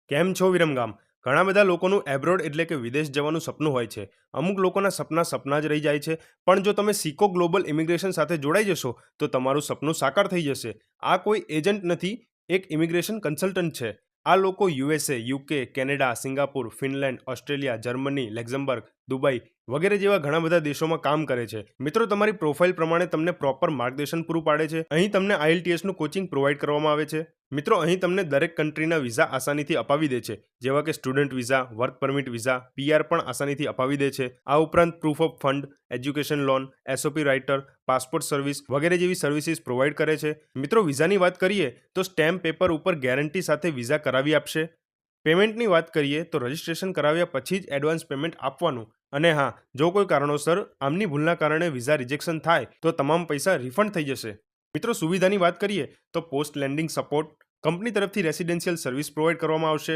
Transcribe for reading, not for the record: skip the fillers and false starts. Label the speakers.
Speaker 1: કેમ છો વિરમગામ? ઘણા બધા લોકોનું એબ્રોડ એટલે કે વિદેશ જવાનું સપનું હોય છે. અમુક લોકોના સપના જ રહી જાય છે. પણ જો તમે સિકો ગ્લોબલ ઇમિગ્રેશન સાથે જોડાઈ જશો તો તમારું સપનું સાકાર થઈ જશે. આ કોઈ એજન્ટ નથી, એક ઇમિગ્રેશન કન્સલ્ટન્ટ છે. આ લોકો USA, UK, Canada, Singapore, Finland, Australia, Germany, Luxembourg, Dubai વગેરે જેવા ઘણા બધા દેશોમાં કામ કરે છે. મિત્રો, તમારી પ્રોફાઇલ પ્રમાણે તમને પ્રોપર માર્ગદર્શન પૂરું પાડે છે. અહીં તમને IELTS નું કોચિંગ પ્રોવાઈડ કરવામાં આવે છે. મિત્રો, અહીં તમને દરેક કન્ટ્રીના વિઝા આસાનીથી અપાવી દે છે, જેવા કે student visa, work permit visa, PR પણ આસાનીથી અપાવી દે છે. આ ઉપરાંત proof of fund, education loan, SOP writer, passport service વગેરે જેવી સર્વિસીસ પ્રોવાઈડ કરે છે. મિત્રો, વિઝાની વાત કરીએ તો સ્ટેમ્પ પેપર ઉપર ગેરંટી સાથે વિઝા કરાવી આપશે. પેમેન્ટની વાત કરીએ તો રજિસ્ટ્રેશન કરાવ્યા પછી જ એડવાન્સ પેમેન્ટ આપવાનું. અને હા, જો કોઈ કારણોસર આમની ભૂલના કારણે વિઝા રિજેક્શન થાય તો તમામ પૈસા રિફંડ થઈ જશે. મિત્રો, સુવિધાની વાત કરીએ તો પોસ્ટ લેન્ડિંગ સપોર્ટ, કંપની તરફથી રેસિડેન્શિયલ સર્વિસ પ્રોવાઈડ કરવામાં આવશે.